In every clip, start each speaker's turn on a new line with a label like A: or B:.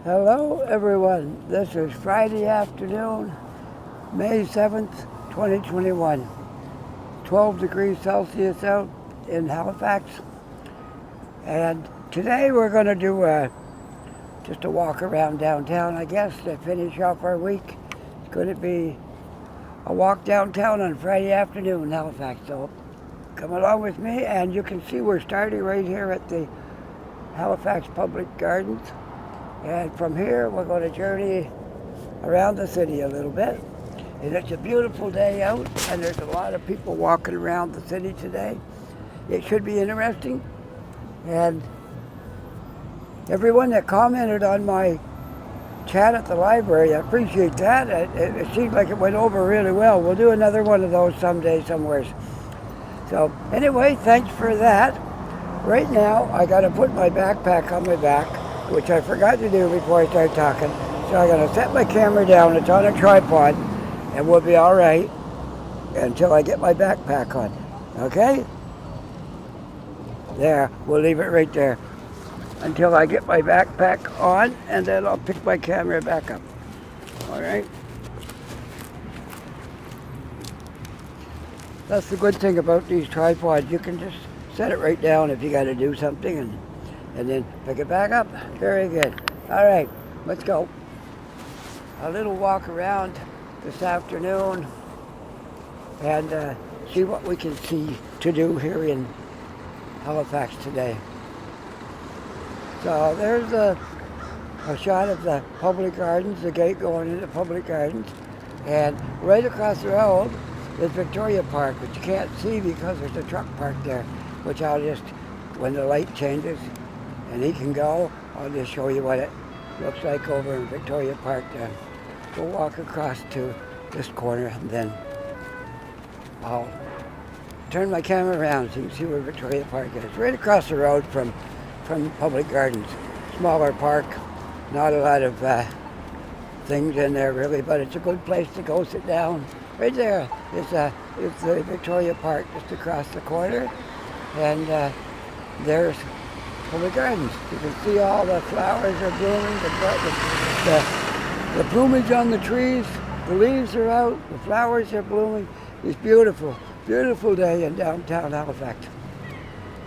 A: Hello everyone, this is Friday afternoon, May 7th, 2021. 12 degrees Celsius out in Halifax. And today we're going to do just a walk around downtown, I guess, to finish off our week. It's going to be a walk downtown on Friday afternoon in Halifax. So come along with me, and you can see we're starting right here at the Halifax Public Gardens. And from here, we're going to journey around the city a little bit. And it's a beautiful day out, and there's a lot of people walking around the city today. It should be interesting. And everyone that commented on my chat at the library, I appreciate that. It seemed like it went over really well. We'll do another one of those someday, somewhere. So anyway, thanks for that. Right now, I got to put my backpack on my back, which I forgot to do before I start talking. So I'm going to set my camera down. It's on a tripod, and we'll be all right until I get my backpack on. Okay? There, we'll leave it right there until I get my backpack on, and then I'll pick my camera back up. All right? That's the good thing about these tripods. You can just set it right down if you got to do something, and then pick it back up. Very good. All right, let's go. A little walk around this afternoon and see what we can see to do here in Halifax today. So there's a shot of the Public Gardens, the gate going into Public Gardens, and right across the road is Victoria Park, which you can't see because there's a truck parked there, which I'll just, when the light changes, and he can go, I'll just show you what it looks like over in Victoria Park there. We'll walk across to this corner, and then I'll turn my camera around so you can see where Victoria Park is. Right across the road from Public Gardens. Smaller park, not a lot of things in there really, but it's a good place to go sit down. Right there is the Victoria Park just across the corner, and there's Public Gardens. You can see all the flowers are blooming, the plumage on the trees, the leaves are out, the flowers are blooming. It's beautiful, beautiful day in downtown Halifax.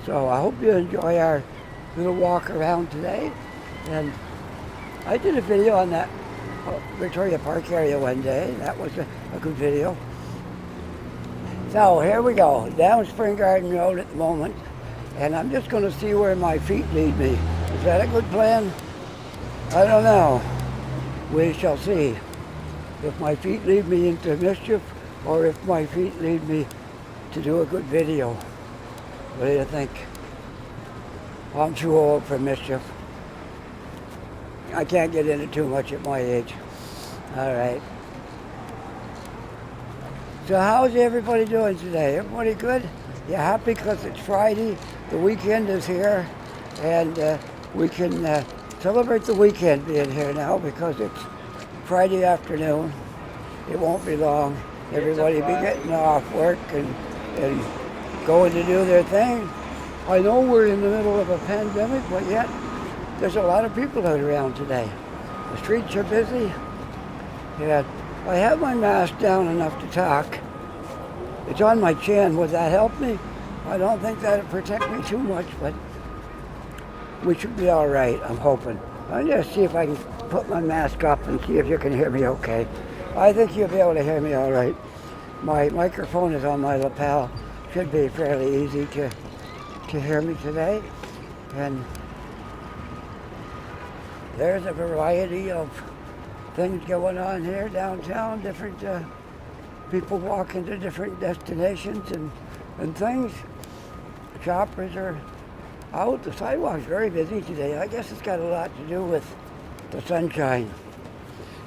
A: So I hope you enjoy our little walk around today. And I did a video on that Victoria Park area one day. That was a good video. So here we go, down Spring Garden Road at the moment. And I'm just going to see where my feet lead me. Is that a good plan? I don't know. We shall see. If my feet lead me into mischief, or if my feet lead me to do a good video. What do you think? I'm too old for mischief. I can't get into too much at my age. All right. So how's everybody doing today? Everybody good? You happy because it's Friday? The weekend is here, and we can celebrate the weekend being here now because it's Friday afternoon. It won't be long. Everybody be getting off work and going to do their thing. I know we're in the middle of a pandemic, but yet there's a lot of people out around today. The streets are busy. Yeah, I have my mask down enough to talk. It's on my chin. Would that help me? I don't think that'll protect me too much, but we should be all right, I'm hoping. I'll just see if I can put my mask up and see if you can hear me okay. I think you'll be able to hear me all right. My microphone is on my lapel. Should be fairly easy to hear me today. And there's a variety of things going on here downtown, different people walking to different destinations and things. Shoppers are out. The sidewalk's very busy today. I guess it's got a lot to do with the sunshine,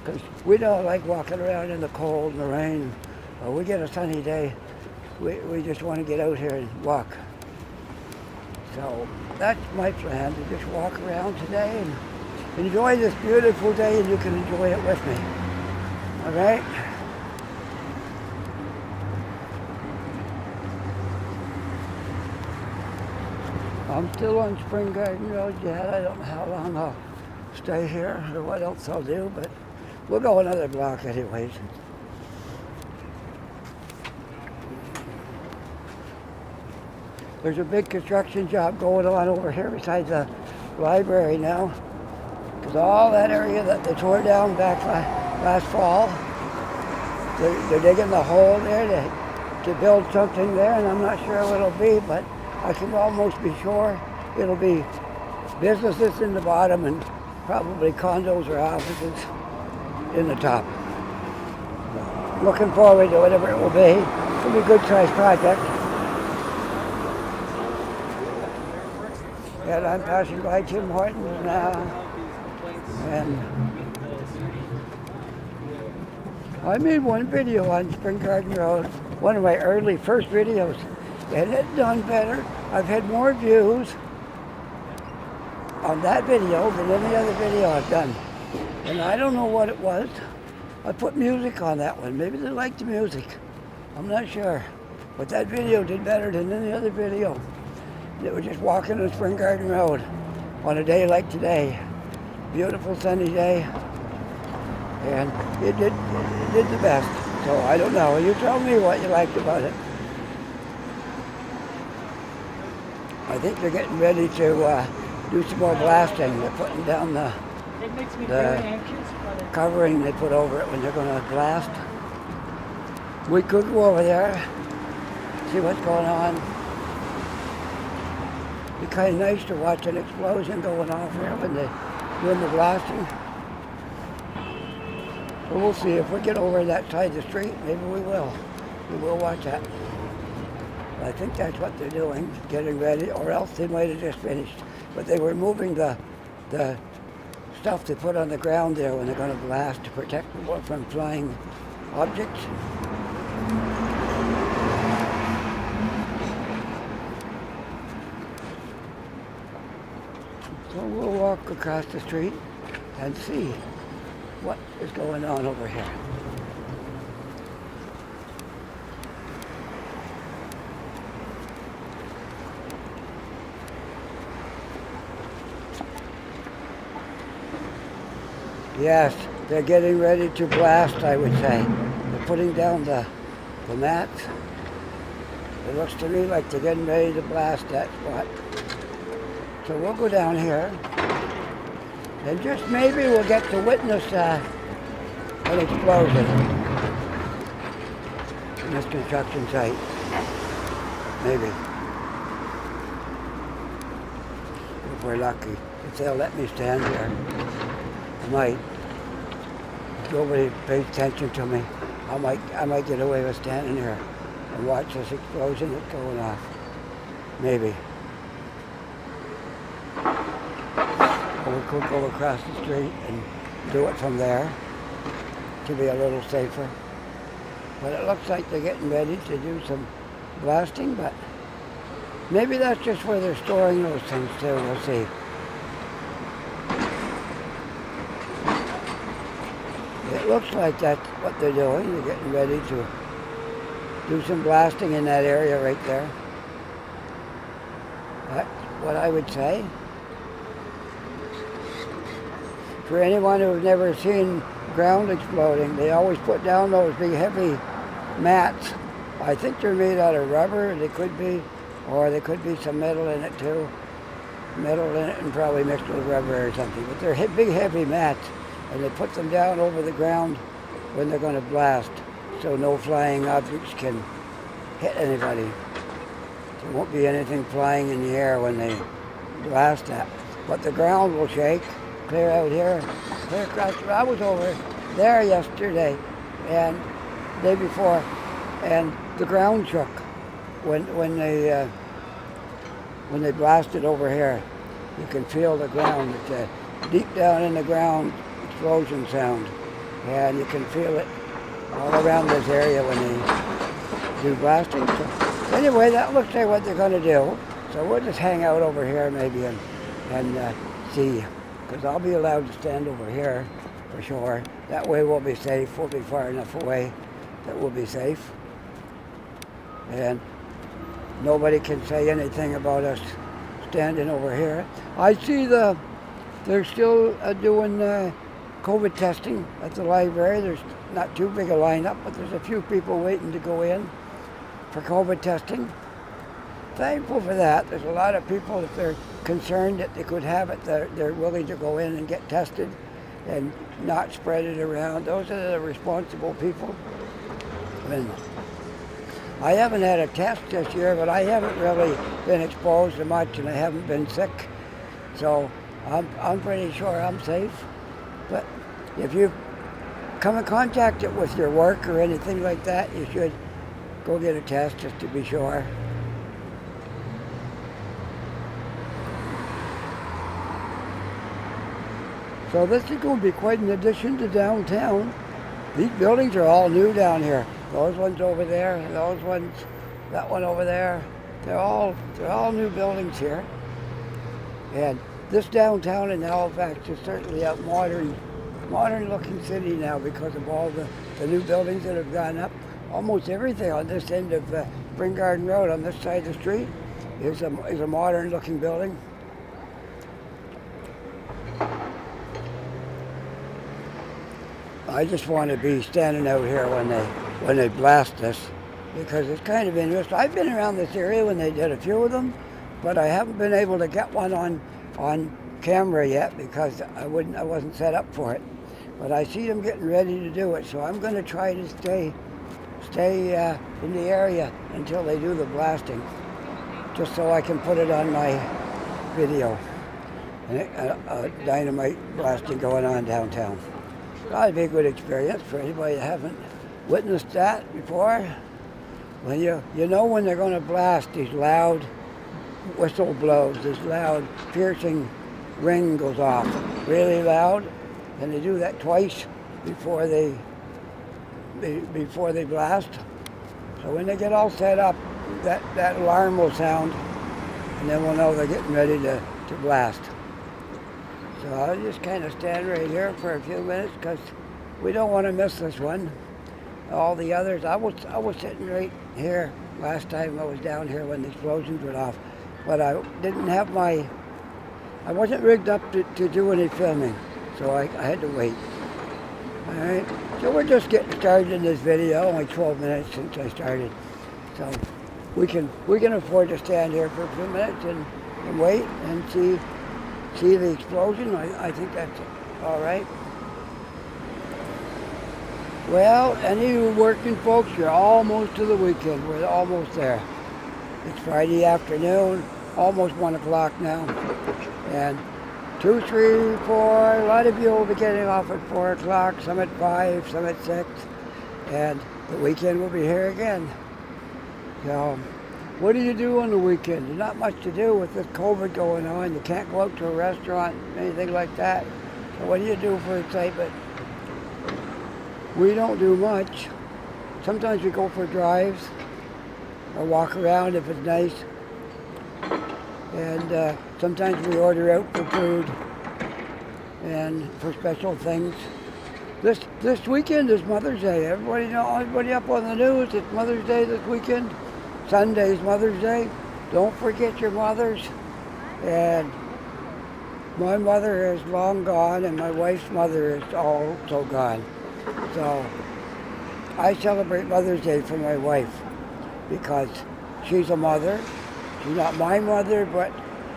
A: because we don't like walking around in the cold and the rain. We get a sunny day, we just want to get out here and walk. So that's my plan, to just walk around today and enjoy this beautiful day, and you can enjoy it with me. All right? I'm still on Spring Garden Road yet. I don't know how long I'll stay here, I don't know what else I'll do, but we'll go another block anyways. There's a big construction job going on over here beside the library now. Because all that area that they tore down back last fall, they're digging the hole there to build something there, and I'm not sure what it'll be, but I can almost be sure it'll be businesses in the bottom and probably condos or offices in the top. Looking forward to whatever it will be. It'll be a good sized project. And I'm passing by Tim Hortons now, and I made one video on Spring Garden Road, one of my first videos, and it's done better. I've had more views on that video than any other video I've done, and I don't know what it was. I put music on that one. Maybe they liked the music. I'm not sure, but that video did better than any other video. It was just walking on Spring Garden Road on a day like today. Beautiful sunny day. And it did the best. So I don't know. You tell me what you liked about it. I think they're getting ready to do some more blasting. They're putting down the covering they put over it when they're going to blast. We could go over there, see what's going on. It'd be kind of nice to watch an explosion going off here when they're doing the blasting. So we'll see if we get over that side of the street. Maybe we will. We will watch that. But I think that's what they're doing, getting ready, or else they might have just finished. But they were moving the stuff they put on the ground there when they're going to blast to protect people from flying objects. So we'll walk across the street and see what is going on over here. Yes, they're getting ready to blast, I would say. They're putting down the mats. It looks to me like they're getting ready to blast that spot. So we'll go down here, and just maybe we'll get to witness an explosion in this construction site. Maybe. If we're lucky. If they'll let me stand here. I might. If nobody pays attention to me, I might get away with standing here and watch this explosion that's going off. Maybe. Or we could go across the street and do it from there to be a little safer. But it looks like they're getting ready to do some blasting, but maybe that's just where they're storing those things too. We'll see. It looks like that's what they're doing. They're getting ready to do some blasting in that area right there. That's what I would say. For anyone who's never seen ground exploding, they always put down those big heavy mats. I think they're made out of rubber, they could be, or they could be some metal in it too. Metal in it and probably mixed with rubber or something. But they're big heavy mats, and they put them down over the ground when they're going to blast, so no flying objects can hit anybody. There won't be anything flying in the air when they blast that. But the ground will shake, clear out here, clear across. I was over there yesterday and the day before, and the ground shook when they blasted over here. You can feel the ground. It's a deep down in the ground explosion sound, and you can feel it all around this area when they do blasting. So anyway, that looks like what they're going to do. So we'll just hang out over here maybe and see, because I'll be allowed to stand over here for sure. That way we'll be safe. We'll be far enough away that we'll be safe, and nobody can say anything about us standing over here. I see the They're still doing COVID testing at the library. There's not too big a lineup, but there's a few people waiting to go in for COVID testing. Thankful for that. There's a lot of people, if they're concerned that they could have it, they're willing to go in and get tested and not spread it around. Those are the responsible people. And I haven't had a test this year, but I haven't really been exposed to much, and I haven't been sick. So I'm pretty sure I'm safe. But if you come in contact with your work or anything like that, you should go get a test just to be sure. So this is going to be quite an addition to downtown. These buildings are all new down here. Those ones over there, those ones, that one over there. They're all new buildings here. And this downtown in Halifax is certainly a modern looking city now because of all the new buildings that have gone up. Almost everything on this end of Spring Garden Road, on this side of the street, is a modern looking building. I just want to be standing out here when they blast this, because it's kind of interesting. I've been around this area when they did a few of them, but I haven't been able to get one on camera yet because I wasn't set up for it. But I see them getting ready to do it, so I'm going to try to stay in the area until they do the blasting, just so I can put it on my video. Dynamite blasting going on downtown. That'd be a good experience for anybody that haven't witnessed that before. When you know when they're going to blast, these loud whistle blows, this loud piercing ring goes off really loud, and they do that twice before they blast. So when they get all set up, that alarm will sound, and then we'll know they're getting ready to blast. So I'll just kind of stand right here for a few minutes because we don't want to miss this one. All the others, I was sitting right here last time I was down here when the explosions went off, but I wasn't rigged up to do any filming, so I had to wait. All right, so we're just getting started in this video, only 12 minutes since I started. So we can afford to stand here for a few minutes and wait and see the explosion. I think that's all right. Well, any of you working folks, you're almost to the weekend. We're almost there. It's Friday afternoon, almost 1 o'clock now. And 2, 3, 4, a lot of you will be getting off at 4 o'clock, some at 5, some at 6. And the weekend will be here again. So, what do you do on the weekend? There's not much to do with this COVID going on. You can't go out to a restaurant, anything like that. So what do you do for excitement? We don't do much. Sometimes we go for drives or walk around if it's nice. And sometimes we order out for food and for special things. This weekend is Mother's Day. Everybody up on the news, it's Mother's Day this weekend. Sunday's Mother's Day. Don't forget your mothers. And my mother is long gone, and my wife's mother is also gone. So I celebrate Mother's Day for my wife because she's a mother. She's not my mother, but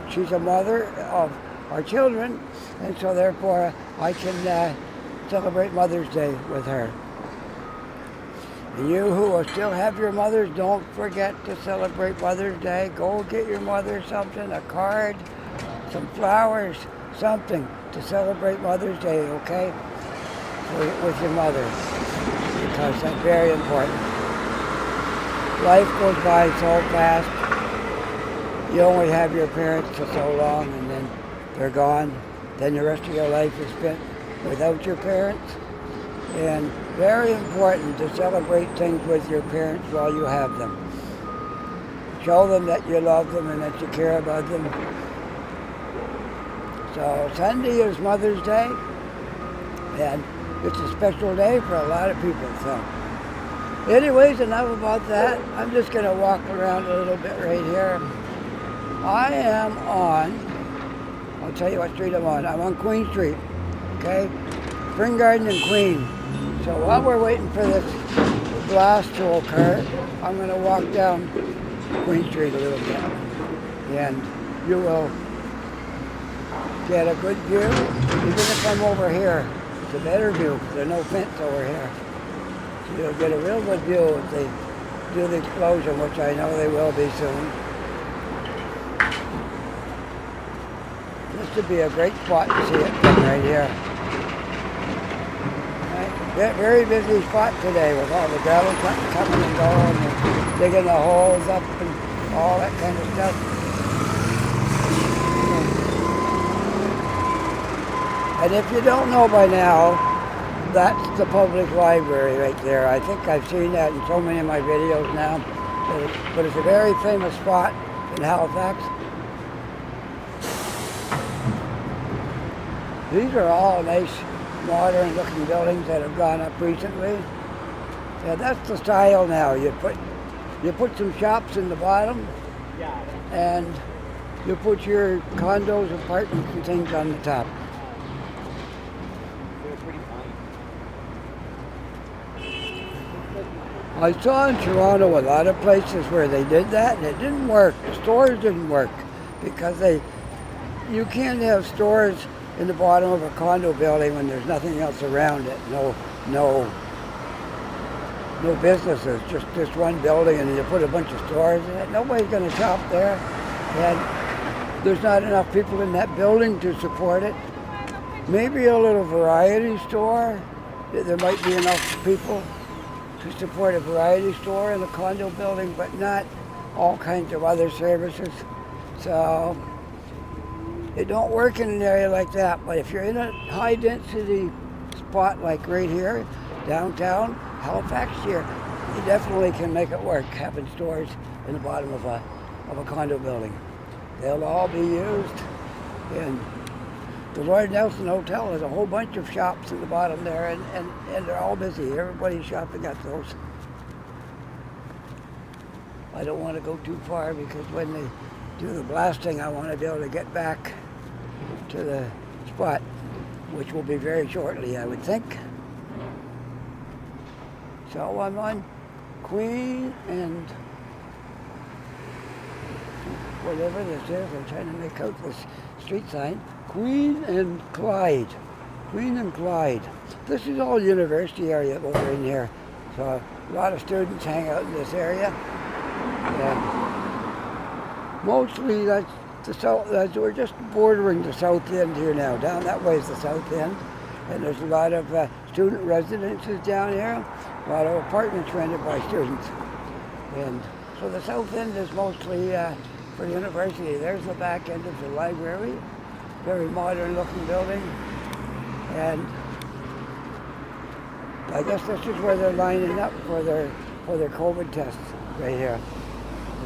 A: she's a mother of our children, and so therefore I can celebrate Mother's Day with her. And you who still have your mothers, don't forget to celebrate Mother's Day. Go get your mother something, a card, some flowers, something to celebrate Mother's Day, okay? With your mother, because that's very important. Life goes by so fast. You only have your parents for so long, and then they're gone. Then the rest of your life is spent without your parents. And very important to celebrate things with your parents while you have them. Show them that you love them and that you care about them. So Sunday is Mother's Day, and it's a special day for a lot of people. So anyways, enough about that. I'm just going to walk around a little bit right here. I am on I'll tell you what street I'm on. I'm on Queen Street, okay? Spring Garden and Queen. So while we're waiting for this blast to occur, I'm going to walk down Queen Street a little bit. And you will get a good view. Even if I'm over here, it's a better view because there's no fence over here. So you'll get a real good view if they do the explosion, which I know they will be soon. This would be a great spot to see it from right here. Right? Very busy spot today with all the gravel trucks coming and going and digging the holes up and all that kind of stuff. And if you don't know by now, that's the public library right there. I think I've seen that in so many of my videos now. But it's a very famous spot in Halifax. These are all nice, modern looking buildings that have gone up recently. Yeah, that's the style now. You put some shops in the bottom, and you put your condos, apartments, and things on the top. I saw in Toronto a lot of places where they did that, and it didn't work. The stores didn't work because you can't have stores in the bottom of a condo building when there's nothing else around it. No businesses, just this one building, and you put a bunch of stores in it. Nobody's going to shop there, and there's not enough people in that building to support it. Maybe a little variety store. There might be enough people to support a variety store in a condo building, but not all kinds of other services. So it don't work in an area like that. But if you're in a high density spot like right here, downtown Halifax here, you definitely can make it work, having stores in the bottom of a condo building. They'll all be used. And the Lloyd Nelson Hotel has a whole bunch of shops in the bottom there, and they're all busy. Everybody's shopping at those. I don't want to go too far because when they do the blasting, I want to be able to get back to the spot, which will be very shortly, I would think. So I'm on Queen and whatever this is. I'm trying to make out this street sign. Queen and Clyde. Queen and Clyde. This is all university area over in here. So a lot of students hang out in this area. And mostly that's the south. We're just bordering the south end here now. Down that way is the south end. And there's a lot of student residences down here. A lot of apartments rented by students. And so the south end is mostly for university. There's the back end of the library. Very modern looking building, and I guess this is where they're lining up for their COVID tests right here.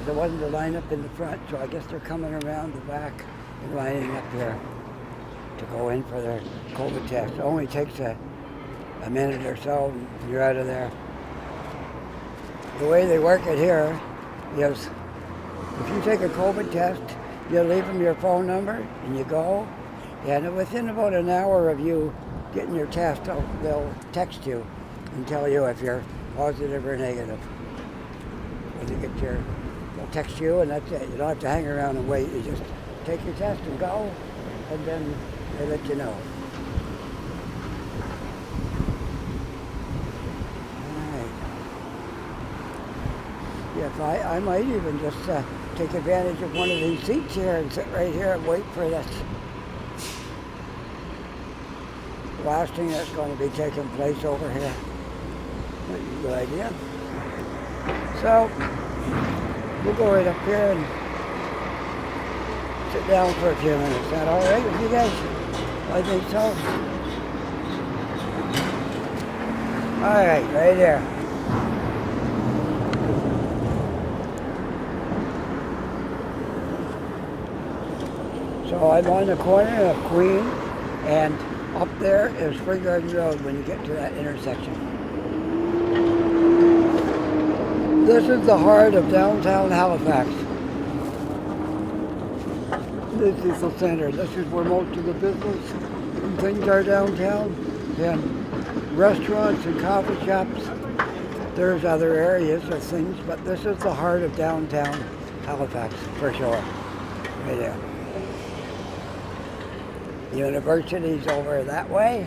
A: There wasn't a lineup in the front, so I guess they're coming around the back and lining up here to go in for their COVID test. It only takes a minute or so and you're out of there. The way they work it here is if you take a COVID test, you leave them your phone number and you go, and within about an hour of you getting your test, they'll text you and tell you if you're positive or negative. When you get they'll text you and that's it. You don't have to hang around and wait. You just take your test and go, and then they let you know. All right. Yes, I might even just take advantage of one of these seats here and sit right here and wait for this blasting that's going to be taking place over here. That's a good idea. So we'll go right up here and sit down for a few minutes. Is that all right with you guys? I think so. All right, right there. So I'm on the corner of Queen, and up there is Spring Garden Road when you get to that intersection. This is the heart of downtown Halifax. This is the center. This is where most of the business and things are downtown. And restaurants and coffee shops. There's other areas of things, but this is the heart of downtown Halifax, for sure. Right there. The university's over that way,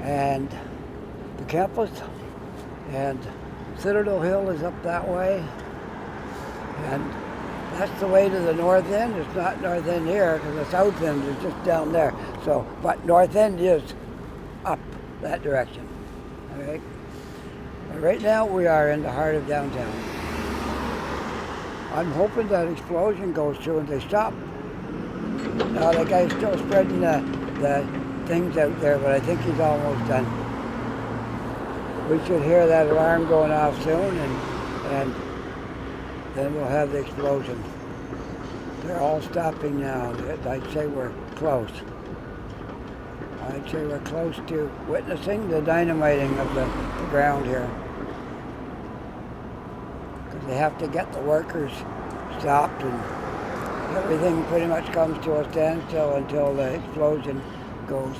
A: and the campus, and Citadel Hill is up that way, and that's the way to the north end. It's not north end here, because the south end is just down there. So, but north end is up that direction. All right. But right now we are in the heart of downtown. I'm hoping that explosion goes through and they stop. Now the guy's still spreading the things out there, but I think he's almost done. We should hear that alarm going off soon, and then we'll have the explosion. They're all stopping now. I'd say we're close. I'd say we're close to witnessing the dynamiting of the ground here. Because they have to get the workers stopped, and everything pretty much comes to a standstill until the explosion goes.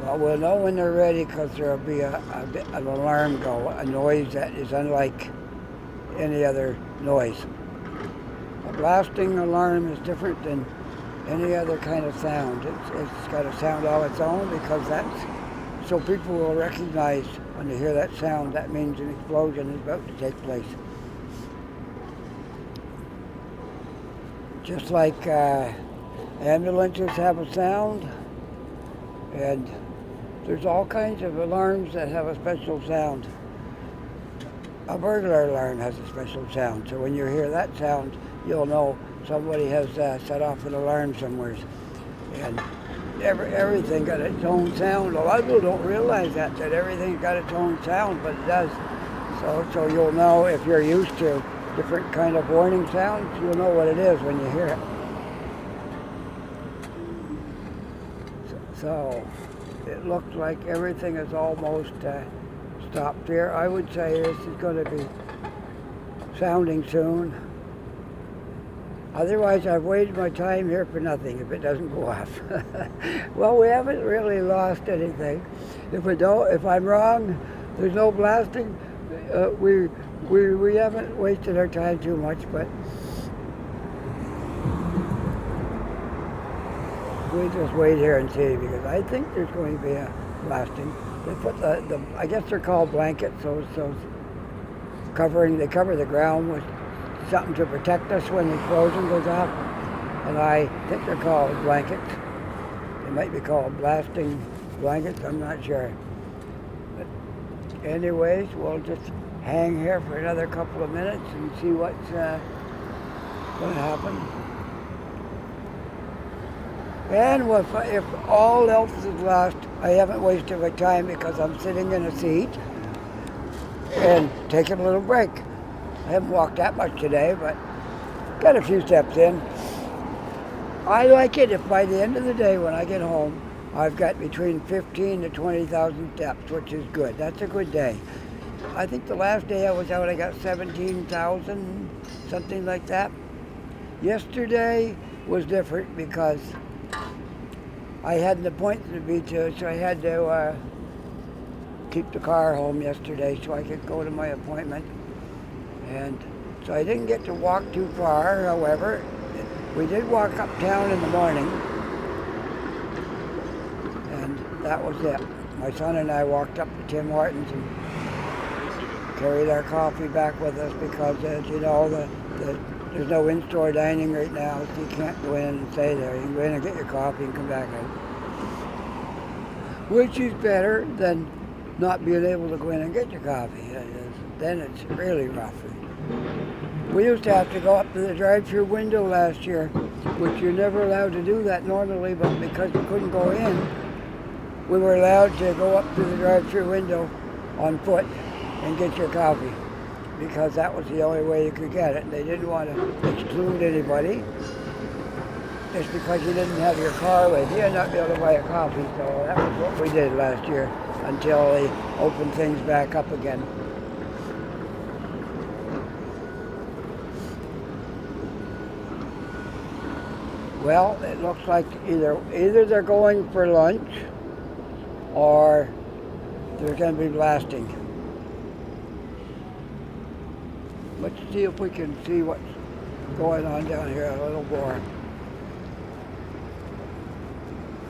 A: Well, we'll know when they're ready because there'll be a bit of alarm go, a noise that is unlike any other noise. A blasting alarm is different than any other kind of sound. It's got a sound all its own because that's so people will recognize when they hear that sound, that means an explosion is about to take place. Just like ambulances have a sound, and there's all kinds of alarms that have a special sound. A burglar alarm has a special sound, so when you hear that sound, you'll know somebody has set off an alarm somewhere. And everything got its own sound. A lot of people don't realize that everything's got its own sound, but it does. So you'll know if you're used to different kind of warning sounds, you'll know what it is when you hear it. So it looks like everything is almost stopped here. I would say this is going to be sounding soon. Otherwise, I've waited my time here for nothing if it doesn't go off. Well, we haven't really lost anything. If I'm wrong, there's no blasting. We haven't wasted our time too much, but we just wait here and see because I think there's going to be a blasting. They put I guess they're called blankets, so they cover the ground with something to protect us when the explosion goes off, and I think they're called blankets. They might be called blasting blankets, I'm not sure. But anyways, we'll just hang here for another couple of minutes and see what's going to happen. And if all else is lost, I haven't wasted my time because I'm sitting in a seat and taking a little break. I haven't walked that much today, but got a few steps in. I like it if by the end of the day when I get home, I've got between 15 to 20,000 steps, which is good. That's a good day. I think the last day I was out, I got 17,000, something like that. Yesterday was different because I had an appointment to be to, so I had to keep the car home yesterday so I could go to my appointment. And so I didn't get to walk too far, however. We did walk uptown in the morning, and that was it. My son and I walked up to Tim Hortons and carried our coffee back with us because, as you know, there's no in-store dining right now, so you can't go in and stay there. You can go in and get your coffee and come back out. Which is better than not being able to go in and get your coffee. Then it's really rough. We used to have to go up to the drive-through window last year, which you're never allowed to do that normally, but because we couldn't go in, we were allowed to go up to the drive-through window on foot and get your coffee, because that was the only way you could get it. They didn't want to exclude anybody just because you didn't have your car with you and not be able to buy a coffee. So that was what we did last year until they opened things back up again. Well, it looks like either they're going for lunch or they're going to be blasting. Let's see if we can see what's going on down here a little more.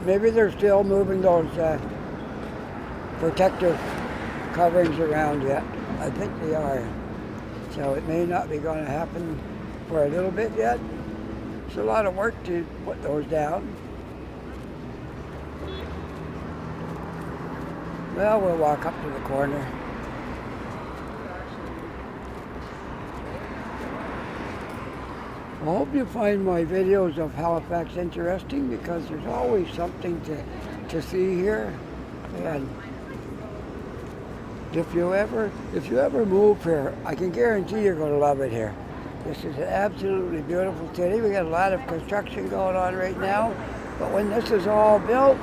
A: Maybe they're still moving those protective coverings around yet. I think they are. So it may not be going to happen for a little bit yet. It's a lot of work to put those down. Well, we'll walk up to the corner. I hope you find my videos of Halifax interesting, because there's always something to see here. And if you ever move here, I can guarantee you're going to love it here. This is an absolutely beautiful city. We got a lot of construction going on right now, but when this is all built,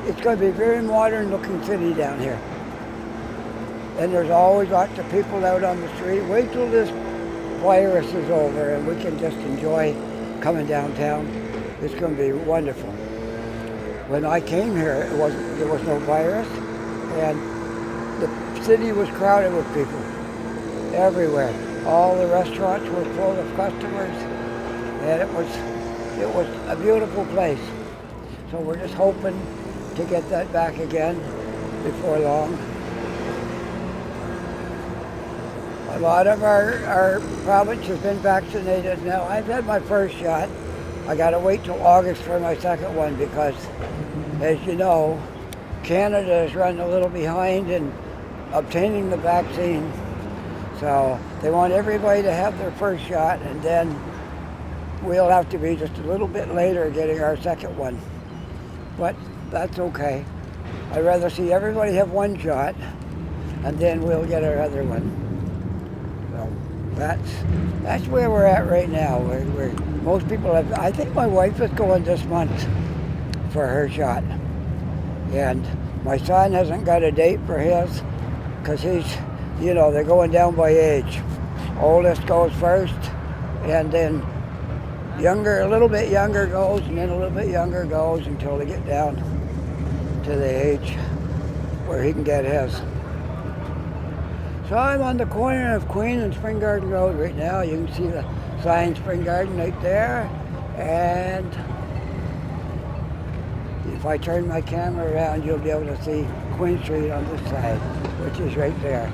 A: it's going to be a very modern looking city down here. And there's always lots of people out on the street. Wait till this virus is over and we can just enjoy coming downtown. It's going to be wonderful. When I came here, there was no virus, and the city was crowded with people everywhere. All the restaurants were full of customers, and it was a beautiful place. So we're just hoping to get that back again before long. A lot of our province has been vaccinated now. I've had my first shot. I got to wait till August for my second one because, as you know, Canada is running a little behind in obtaining the vaccine. So they want everybody to have their first shot, and then we'll have to be just a little bit later getting our second one. But that's okay. I'd rather see everybody have one shot, and then we'll get our other one. That's where we're at right now. We're most people have. I think my wife is going this month for her shot, and my son hasn't got a date for his because they're going down by age. Oldest goes first, and then a little bit younger goes, and then a little bit younger goes until they get down to the age where he can get his. So I'm on the corner of Queen and Spring Garden Road right now. You can see the sign Spring Garden right there. And if I turn my camera around, you'll be able to see Queen Street on this side, which is right there.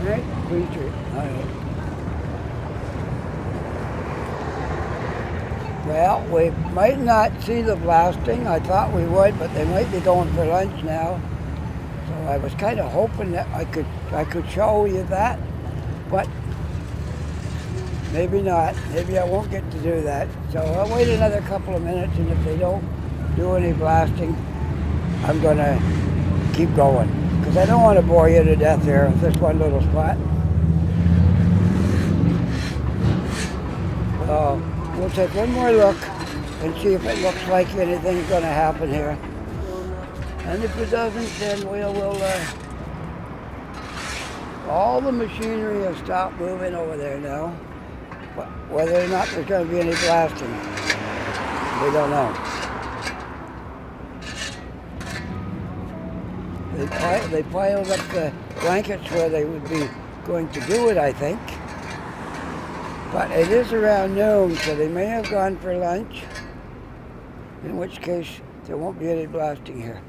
A: Right? Queen Street. All right. Well, we might not see the blasting. I thought we would, but they might be going for lunch now. So I was kind of hoping that I could show you that, but maybe not. Maybe I won't get to do that. So I'll wait another couple of minutes, and if they don't do any blasting, I'm going to keep going, because I don't want to bore you to death here with this one little spot. So we'll take one more look and see if it looks like anything's going to happen here. And if it doesn't, then we'll all the machinery has stopped moving over there now. But whether or not there's going to be any blasting, we don't know. They piled up the blankets where they would be going to do it, I think. But it is around noon, so they may have gone for lunch, in which case there won't be any blasting here.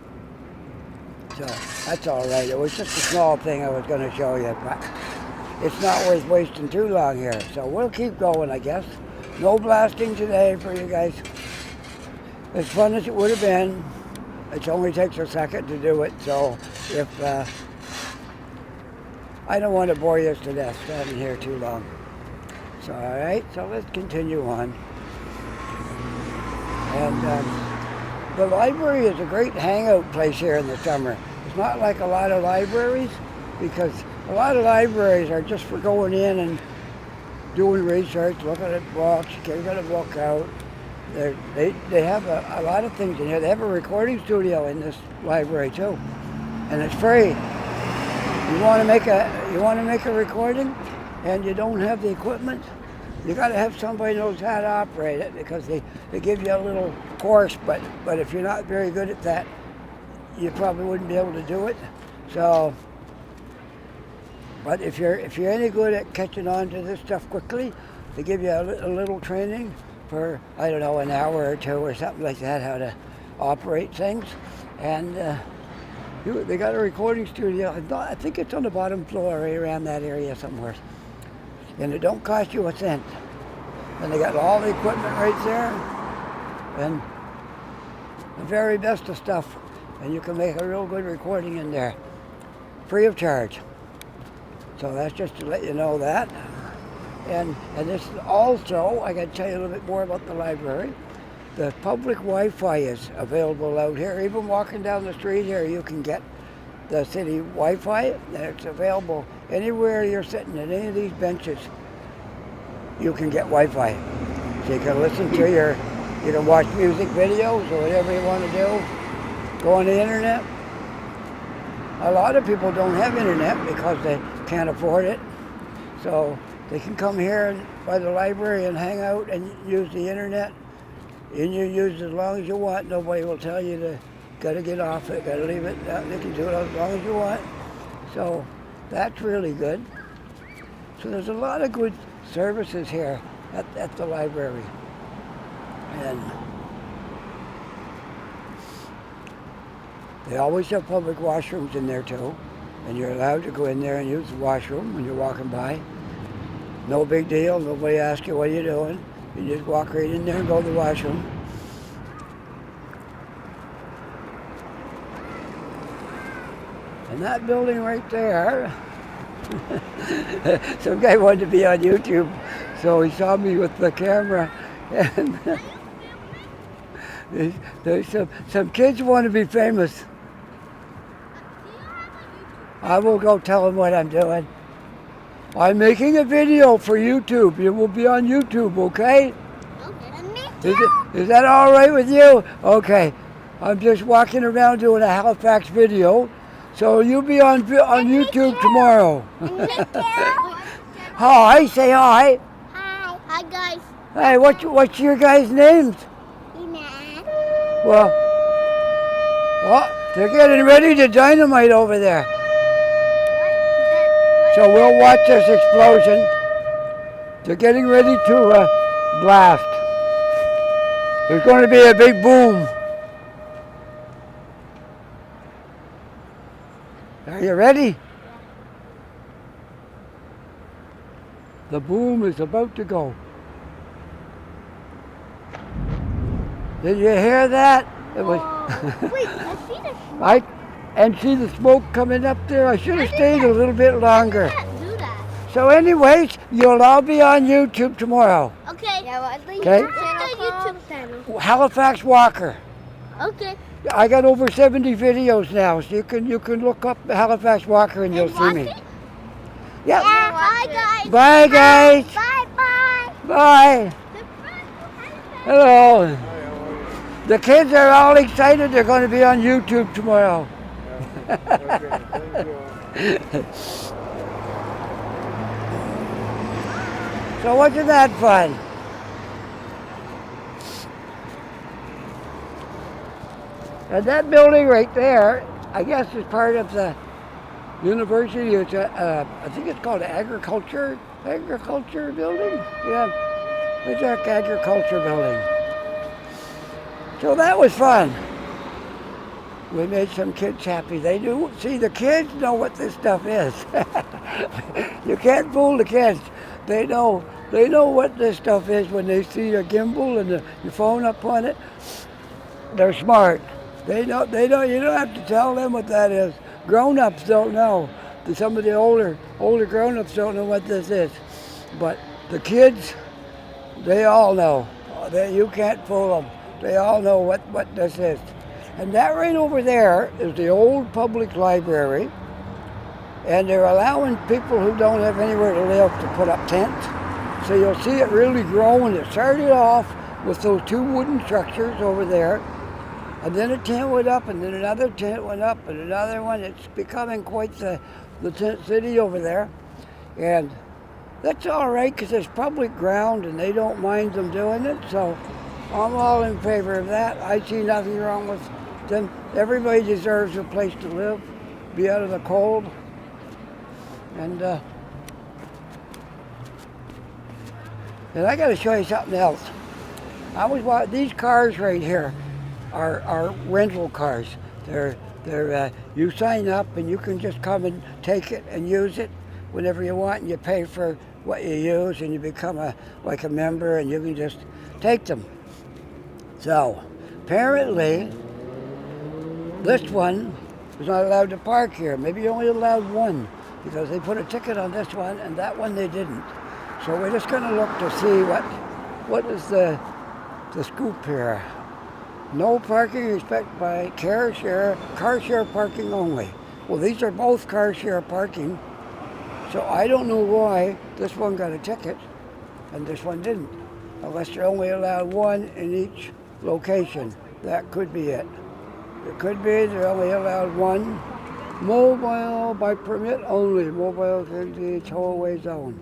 A: So that's all right. It was just a small thing I was going to show you, but it's not worth wasting too long here. So we'll keep going, I guess. No blasting today for you guys. As fun as it would have been, it only takes a second to do it. So if I don't want to bore you to death standing here too long. So all right, so let's continue on. And the library is a great hangout place here in the summer. It's not like a lot of libraries, because a lot of libraries are just for going in and doing research, looking at books, getting a book out. They have a lot of things in here. They have a recording studio in this library too, and it's free. You want to make a recording, and you don't have the equipment, You got to have somebody who knows how to operate it, because they give you a little course, but if you're not very good at that, you probably wouldn't be able to do it. So, but if you're any good at catching on to this stuff quickly, they give you a little training for, I don't know, an hour or two or something like that, how to operate things. And they got a recording studio. I think it's on the bottom floor, right around that area somewhere. And it don't cost you a cent. And they got all the equipment right there, and the very best of stuff. And you can make a real good recording in there, free of charge. So that's just to let you know that. And this also, I got to tell you a little bit more about the library. The public Wi-Fi is available out here. Even walking down the street here, you can get the city Wi-Fi, and it's available anywhere you're sitting at any of these benches. You can get Wi-Fi. So you can listen to you can watch music videos or whatever you want to do. Go on the internet. A lot of people don't have internet because they can't afford it. So they can come here by the library and hang out and use the internet. And you use it as long as you want. Nobody will tell you to gotta get off it, gotta leave it. They can do it as long as you want. So that's really good. So there's a lot of good services here at the library. And they always have public washrooms in there too. And you're allowed to go in there and use the washroom when you're walking by. No big deal, nobody asks you what you're doing. You just walk right in there and go to the washroom. And that building right there, some guy wanted to be on YouTube, so he saw me with the camera, and there's some kids want to be famous. I will go tell them what I'm doing. I'm making a video for YouTube. It will be on YouTube, okay? Okay. Is that all right with you? Okay. I'm just walking around doing a Halifax video. So you'll be on YouTube tomorrow. Hi, say hi.
B: Hi. Hi, guys.
A: Hey, what's your guys' names? Well, they're getting ready to dynamite over there. So we'll watch this explosion. They're getting ready to blast. There's going to be a big boom. Are you ready? The boom is about to go. Did you hear that? It was.
B: Wait, I see the smoke.
A: And see the smoke coming up there? I should have stayed a little bit longer.
B: I can't do that.
A: So anyways, you'll all be on YouTube tomorrow.
B: Okay. Yeah, what's the
A: Okay.
B: YouTube channel?
A: Halifax Walker.
B: Okay.
A: I got over 70 videos now, so you can look up Halifax Walker and you'll see me. Yeah.
B: Bye, guys.
A: Bye, guys.
B: Bye, bye.
A: Bye. Hello. The kids are all excited. They're going to be on YouTube tomorrow. So wasn't that fun? And that building right there, I guess, is part of the university. It's I think it's called agriculture building. Yeah, it's our agriculture building. So that was fun. We made some kids happy. They do. See, the kids know what this stuff is. You can't fool the kids. They know what this stuff is when they see a gimbal and your phone up on it. They're smart. They don't. You don't have to tell them what that is. Grown-ups don't know. Some of the older grown-ups don't know what this is. But the kids, they all know. You can't fool them. They all know what this is. And that right over there is the old public library. And they're allowing people who don't have anywhere to live to put up tents. So you'll see it really growing. It started off with those two wooden structures over there. And then a tent went up, and then another tent went up, and another one. It's becoming quite the tent city over there. And that's all right because it's public ground and they don't mind them doing it. So I'm all in favor of that. I see nothing wrong with them. Everybody deserves a place to live, be out of the cold. And I got to show you something else. These cars right here are rental cars. They're you sign up and you can just come and take it and use it whenever you want, and you pay for what you use, and you become like a member, and you can just take them. So apparently this one is not allowed to park here. Maybe you're only allowed one because they put a ticket on this one and that one they didn't. So we're just going to look to see what is the scoop here. No parking except by car share parking only. Well, these are both car share parking, so I don't know why this one got a ticket and this one didn't, unless you're only allowed one in each location. That could be it. It could be they're only allowed one. Mobile by permit only. Mobile can be tow-away zone.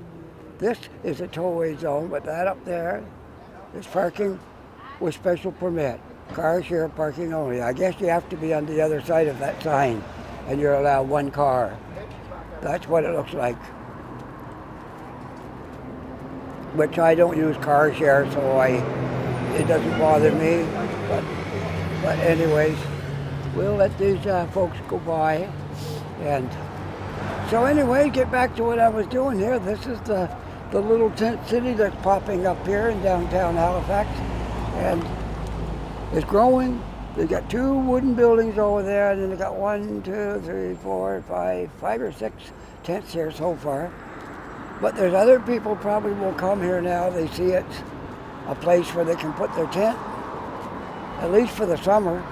A: This is a tow-away zone, but that up there is parking with special permit. Car share parking only. I guess you have to be on the other side of that sign and you're allowed one car. That's what it looks like. Which I don't use car share, so it doesn't bother me. But anyways, we'll let these folks go by. And so anyway, get back to what I was doing here. This is the little tent city that's popping up here in downtown Halifax. And it's growing. They got 2 wooden buildings over there, and then they got 1, 2, 3, 4, 5 or 6 tents here so far. But there's other people probably will come here now. They see it's a place where they can put their tent, at least for the summer.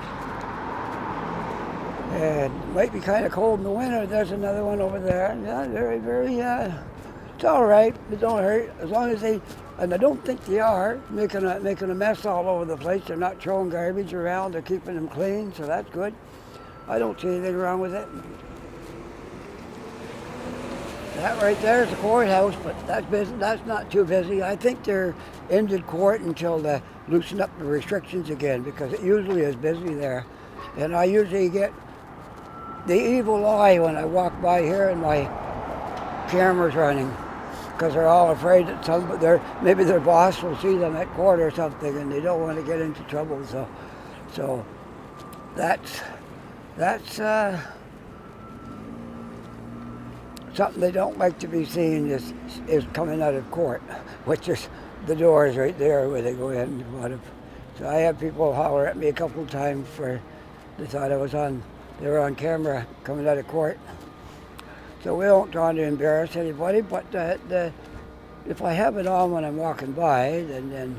A: And it might be kind of cold in the winter. There's another one over there. Yeah, very, very, it's all right. It don't hurt as long as they. And I don't think they are making a mess all over the place. They're not throwing garbage around. They're keeping them clean, so that's good. I don't see anything wrong with it. That right there is the courthouse, but that's busy. That's not too busy. I think they're ended court until they loosen up the restrictions again, because it usually is busy there. And I usually get the evil eye when I walk by here and my camera's running, because they're all afraid that maybe their boss will see them at court or something, and they don't want to get into trouble. So that's something they don't like to be seen is coming out of court, which is the doors right there where they go in and come out of. So I have people holler at me a couple of times for they thought they were on camera coming out of court. So we don't try to embarrass anybody, but if I have it on when I'm walking by, then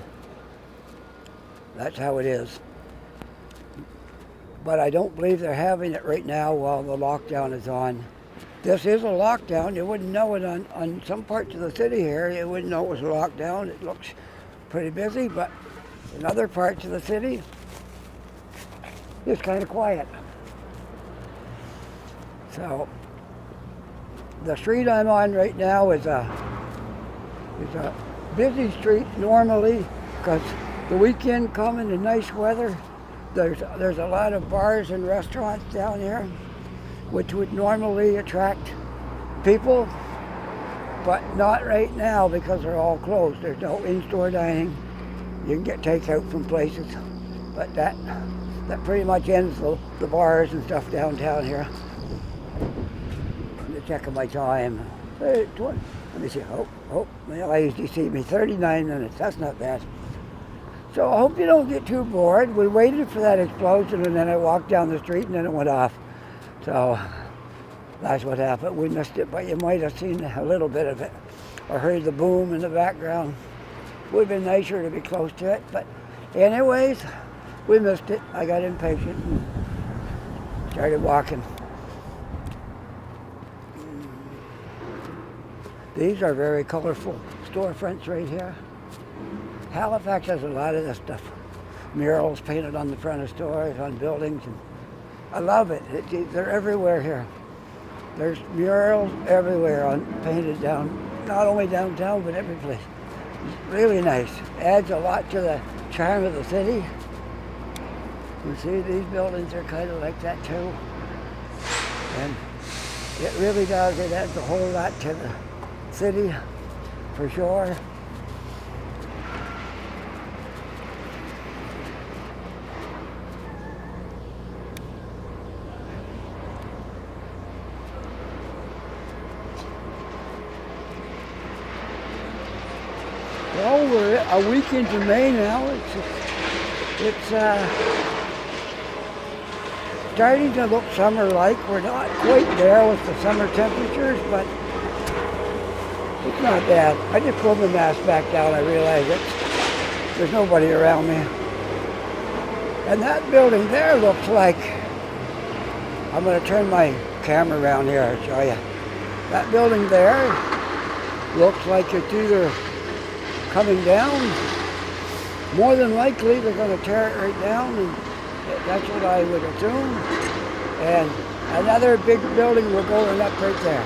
A: that's how it is. But I don't believe they're having it right now while the lockdown is on. This is a lockdown. You wouldn't know it on some parts of the city here. You wouldn't know it was a lockdown. It looks pretty busy, but in other parts of the city, it's kind of quiet. So the street I'm on right now is a busy street normally, because the weekend coming and nice weather. There's a lot of bars and restaurants down here, which would normally attract people, but not right now because they're all closed. There's no in-store dining. You can get takeout from places, but that pretty much ends the bars and stuff downtown here. Let me check my time. Let me see. Well, I usually see me 39 minutes. That's not bad. So I hope you don't get too bored. We waited for that explosion, and then I walked down the street, and then it went off. So that's what happened. We missed it, but you might have seen a little bit of it or heard the boom in the background. Would have been nicer to be close to it, but anyways, we missed it. I got impatient and started walking. These are very colorful storefronts right here. Halifax has a lot of this stuff. Murals painted on the front of stores, on buildings. And I love it. They're everywhere here. There's murals everywhere painted down not only downtown, but every place. It's really nice. Adds a lot to the charm of the city. You see, these buildings are kind of like that too. And it really does. It adds a whole lot to the city, for sure. Well, we're a week into May now. It's starting to look summer-like. We're not quite there with the summer temperatures, but it's not bad. I just pulled the mask back down. I realize there's nobody around me. And that building there looks like, I'm going to turn my camera around here and show you. That building there looks like it's either coming down. More than likely, they're going to tear it right down, and that's what I would assume. And another big building will go up right there.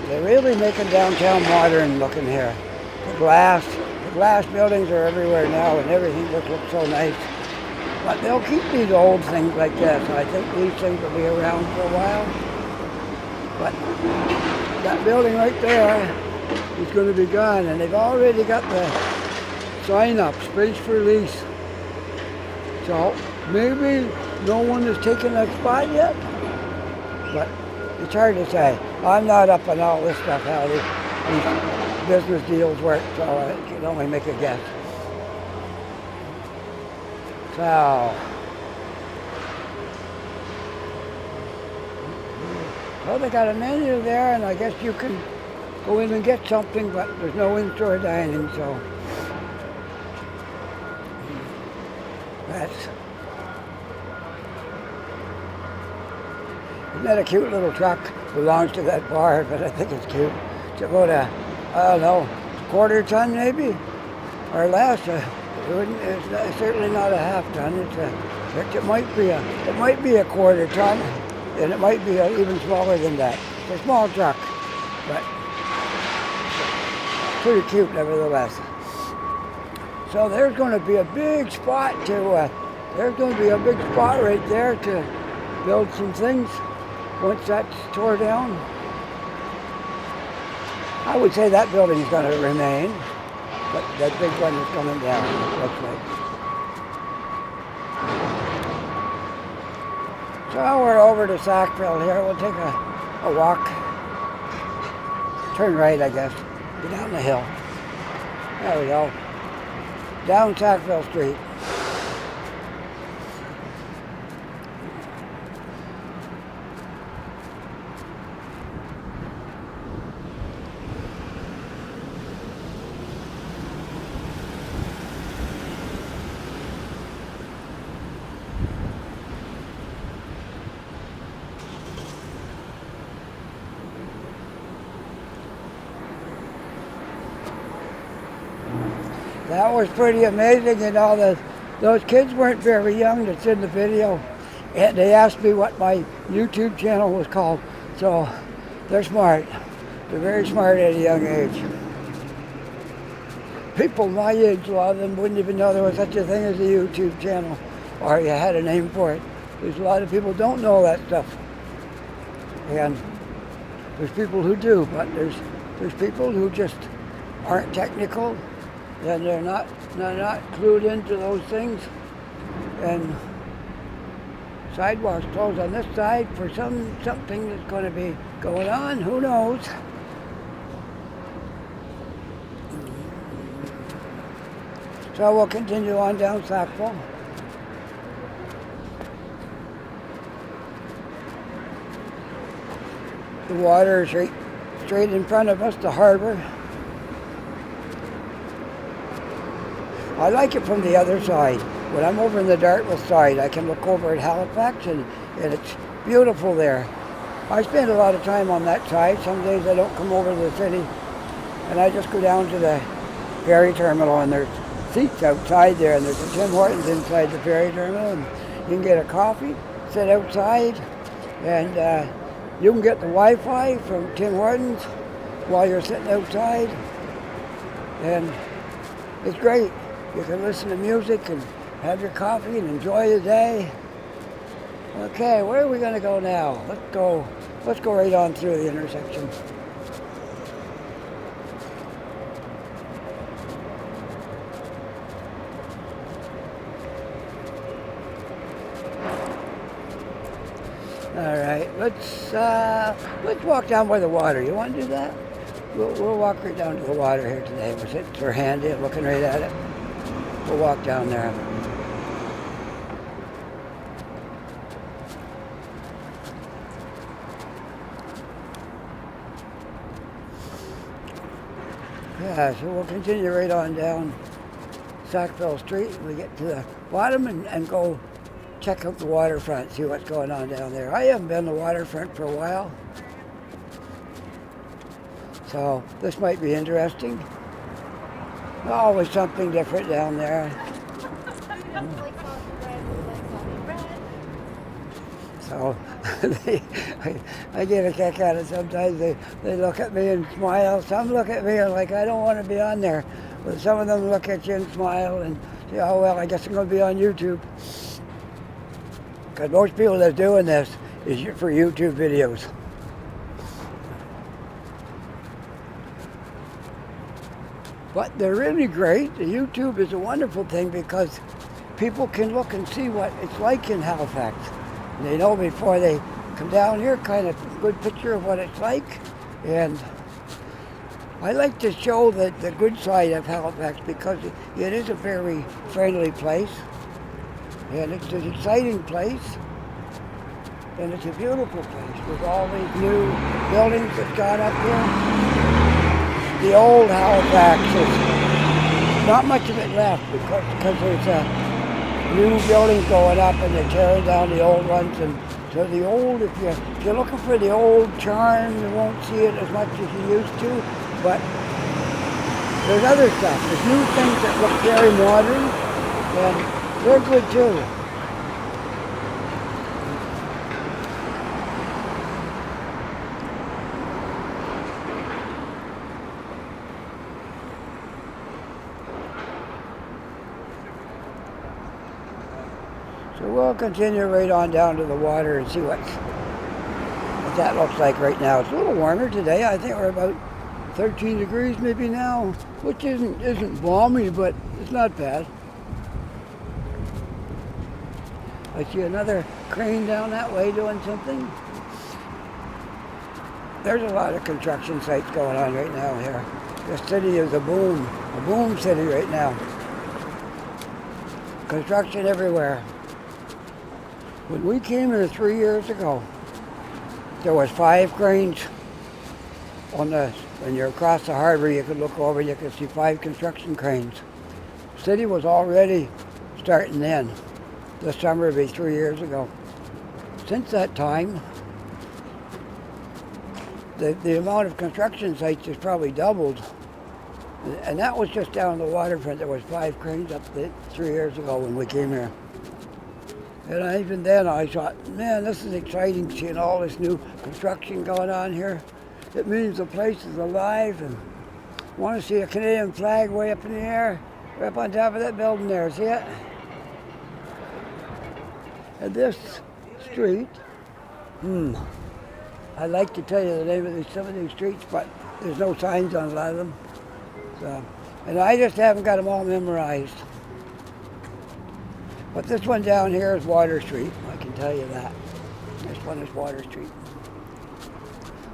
A: They're really making downtown modern looking here. The glass buildings are everywhere now, and everything just looks so nice. But they'll keep these old things like this. I think these things will be around for a while. But that building right there is going to be gone, and they've already got the sign up, space for lease. So maybe no one has taken that spot yet, but it's hard to say. I'm not up on all this stuff, how these business deals work, so I can only make a guess. So they got a menu there, and I guess you can go in and get something, but there's no in-store dining, so isn't that a cute little truck? Belongs to that bar, but I think it's cute. It's about I don't know, quarter ton maybe, or less. It's certainly not a half ton. It might be a quarter ton, and it might be even smaller than that. It's a small truck, but pretty cute nevertheless. So there's going to be a big spot right there to build some things once that's tore down. I would say that building is going to remain, but that big one is coming down, it looks like. So we're over to Sackville here. We'll take a walk. Turn right, I guess. Go down the hill. There we go. Down Sackville Street. That was pretty amazing, and all those kids weren't very young that's in the video, and they asked me what my YouTube channel was called. So they're smart. They're very smart at a young age. People my age, a lot of them wouldn't even know there was such a thing as a YouTube channel, or you had a name for it. There's a lot of people don't know that stuff, and there's people who do, but there's people who just aren't technical. And they're not clued into those things. And sidewalks closed on this side for something that's going to be going on. Who knows? So we'll continue on down Sackville. The water is straight in front of us, the harbor. I like it from the other side. When I'm over in the Dartmouth side, I can look over at Halifax, and it's beautiful there. I spend a lot of time on that side. Some days I don't come over to the city, and I just go down to the ferry terminal, and there's seats outside there, and there's a Tim Hortons inside the ferry terminal, and you can get a coffee, sit outside, and You can get the Wi-Fi from Tim Hortons while you're sitting outside, and it's great. You can listen to music and have your coffee and enjoy the day. Okay, where are we going to go now? Let's go right on through the intersection. All right, let's walk down by the water. You want to do that? We'll walk right down to the water here today. We're sitting, we're handy, looking right at it. We'll walk down there. Yeah, so we'll continue right on down Sackville Street. We get to the bottom and go check out the waterfront, see what's going on down there. I haven't been to the waterfront for a while, so this might be interesting. Always something different down there. So I get a kick out of it sometimes. They look at me and smile. Some look at me and like, I don't want to be on there. But some of them look at you and smile and say, oh, well, I guess I'm going to be on YouTube. Because most people that's doing this is for YouTube videos. But they're really great. The YouTube is a wonderful thing because people can look and see what it's like in Halifax. And they know before they come down here, kind of a good picture of what it's like. And I like to show the good side of Halifax because it is a very friendly place. And it's an exciting place. And it's a beautiful place with all these new buildings that's gone up here. The old Halifax is not much of it left because there's new buildings going up and they're tearing down the old ones. And so the old, if you're looking for the old charm, you won't see it as much as you used to. But there's other stuff. There's new things that look very modern, and they're good too. So we'll continue right on down to the water and see what that looks like right now. It's a little warmer today. I think we're about 13 degrees maybe now, which isn't balmy, but it's not bad. I see another crane down that way doing something. There's a lot of construction sites going on right now here. The city is a boom city right now. Construction everywhere. When we came here 3 years ago, there was 5 cranes on when you're across the harbor, you could look over and you could see 5 construction cranes. The city was already starting then. This summer would be 3 years ago. Since that time, the amount of construction sites has probably doubled. And that was just down the waterfront. There was 5 cranes up there 3 years ago when we came here. And even then I thought, man, this is exciting seeing all this new construction going on here. It means the place is alive, and I want to see a Canadian flag way up in the air, right up on top of that building there, see it? And this street, I'd like to tell you the name of some of these streets, but there's no signs on a lot of them. So, and I just haven't got them all memorized. But this one down here is Water Street, I can tell you that. This one is Water Street.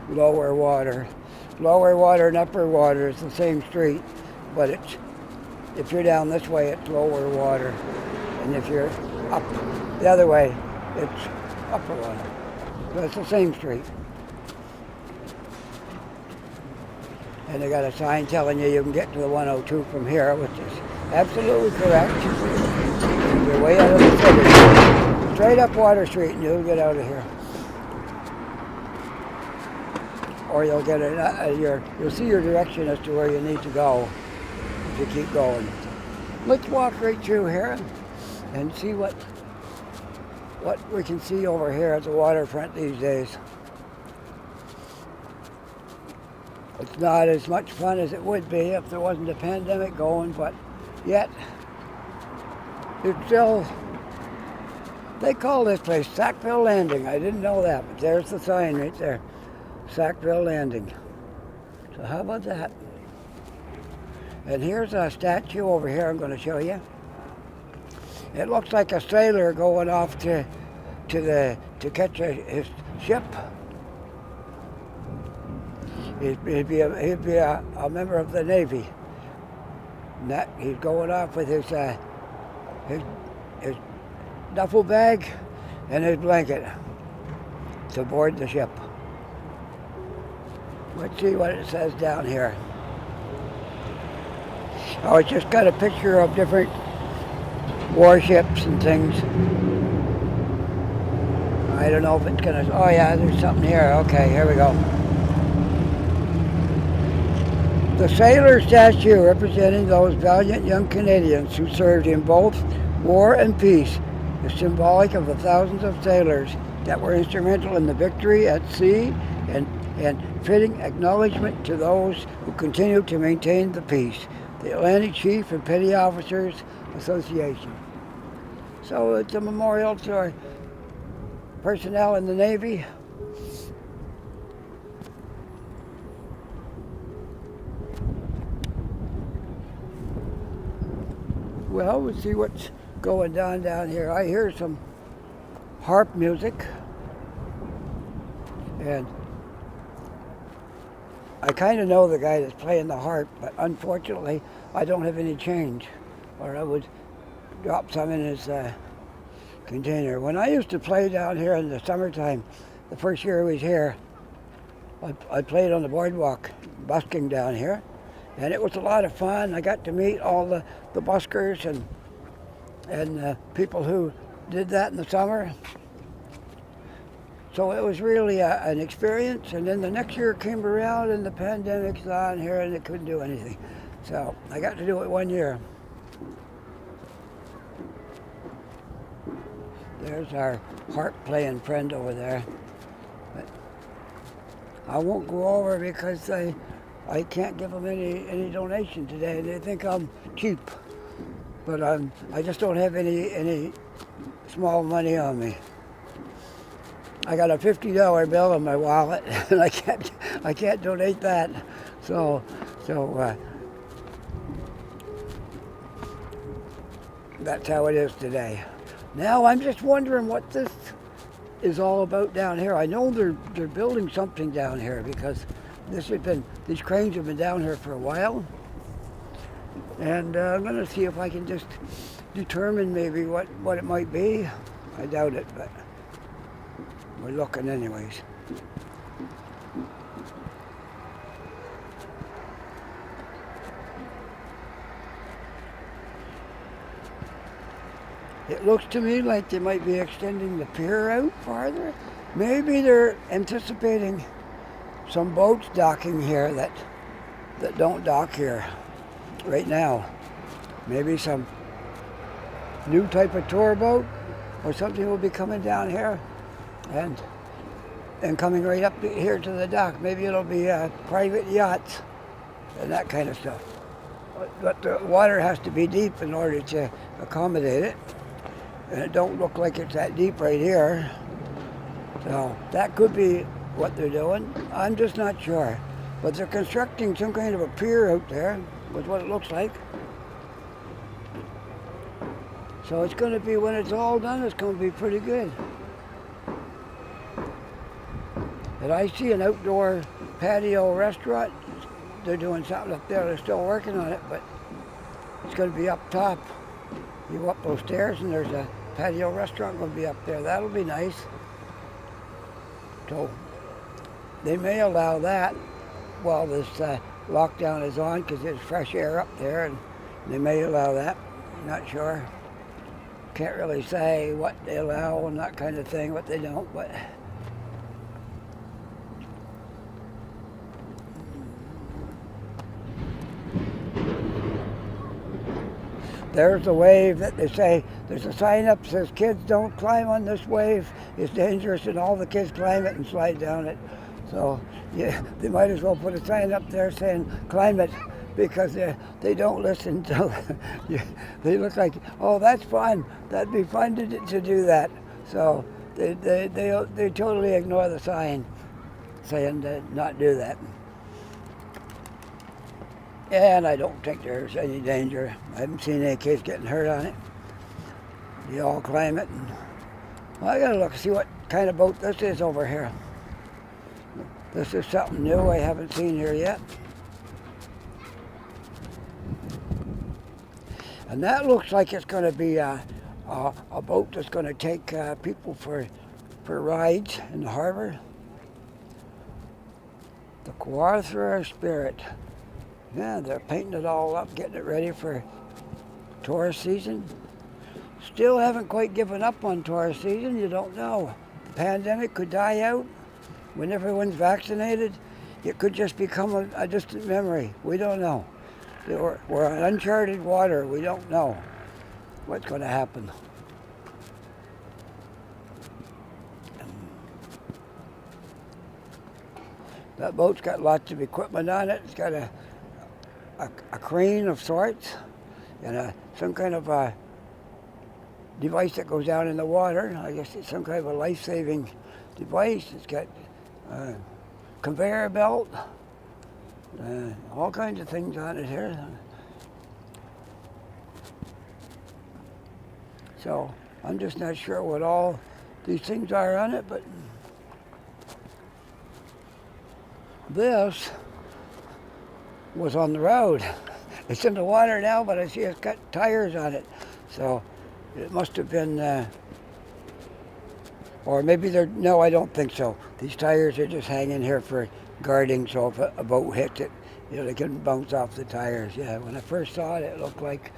A: Lower Water. Lower Water and Upper Water is the same street, but if you're down this way, it's Lower Water. And if you're up the other way, it's Upper Water. So it's the same street. And they got a sign telling you can get to the 102 from here, which is absolutely correct. You're way out of the city. Straight up Water Street and you'll get out of here. Or you'll get you'll see your direction as to where you need to go if you keep going. Let's walk right through here and see what we can see over here at the waterfront these days. It's not as much fun as it would be if there wasn't a pandemic going, but yet it's still, they call this place Sackville Landing. I didn't know that, but there's the sign right there, Sackville Landing. So how about that? And here's a statue over here I'm going to show you. It looks like a sailor going off to catch his ship. He'd be a member of the Navy. And that he's going off with his duffel bag and his blanket to board the ship. Let's see what it says down here. Oh, it's just got a picture of different warships and things. I don't know if it's gonna, oh yeah, there's something here. Okay, here we go. The sailor statue representing those valiant young Canadians who served in both war and peace is symbolic of the thousands of sailors that were instrumental in the victory at sea and fitting acknowledgement to those who continue to maintain the peace. The Atlantic Chief and Petty Officers Association. So it's a memorial to our personnel in the Navy. Well, we'll see what's going on down here. I hear some harp music, and I kind of know the guy that's playing the harp, but unfortunately I don't have any change, or I would drop some in his container. When I used to play down here in the summertime, the first year I was here, I played on the boardwalk, busking down here, and it was a lot of fun. I got to meet all the buskers and people who did that in the summer. So it was really an experience, and then the next year came around and the pandemic's on here and it couldn't do anything. So I got to do it 1 year. There's our harp playing friend over there. But I won't go over because I can't give them any donation today. They think I'm cheap, but I just don't have any small money on me. I got a $50 bill in my wallet, and I can't donate that. So that's how it is today. Now I'm just wondering what this is all about down here. I know they're building something down here because these cranes have been down here for a while, and I'm going to see if I can just determine maybe what it might be. I doubt it, but we're looking anyways. It looks to me like they might be extending the pier out farther. Maybe they're anticipating some boats docking here that don't dock here right now. Maybe some new type of tour boat or something will be coming down here and coming right up here to the dock. Maybe it'll be private yachts and that kind of stuff. But the water has to be deep in order to accommodate it. And it don't look like it's that deep right here. So that could be what they're doing. I'm just not sure. But they're constructing some kind of a pier out there, with what it looks like. So it's going to be, when it's all done, it's going to be pretty good. And I see an outdoor patio restaurant. They're doing something up there. They're still working on it, but it's going to be up top. You go up those stairs and there's a patio restaurant going to be up there. That'll be nice. So they may allow that while this lockdown is on, because there's fresh air up there, and they may allow that. Not sure. Can't really say what they allow and that kind of thing, what they don't, but there's a wave that they say, there's a sign up that says, kids don't climb on this wave, it's dangerous, and all the kids climb it and slide down it. So yeah, they might as well put a sign up there saying climate because they don't listen to they look like, oh, that's fun. That'd be fun to do that. So they totally ignore the sign saying to not do that. And I don't think there's any danger. I haven't seen any kids getting hurt on it. They all climb it. And, well, I gotta look see what kind of boat this is over here. This is something new I haven't seen here yet. And that looks like it's going to be a boat that's going to take people for rides in the harbor. The Kawartha Spirit. Yeah, they're painting it all up, getting it ready for tourist season. Still haven't quite given up on tourist season. You don't know. The pandemic could die out. When everyone's vaccinated, it could just become a distant memory. We don't know. We're on uncharted water. We don't know what's going to happen. That boat's got lots of equipment on it. It's got a crane of sorts and some kind of a device that goes down in the water. I guess it's some kind of a life-saving device. It's got a conveyor belt, all kinds of things on it here. So I'm just not sure what all these things are on it, but this was on the road. It's in the water now, but I see it's got tires on it. So it must have been, or maybe no, I don't think so. These tires are just hanging here for guarding, so if a boat hits it, they can bounce off the tires. Yeah, when I first saw it, it looked like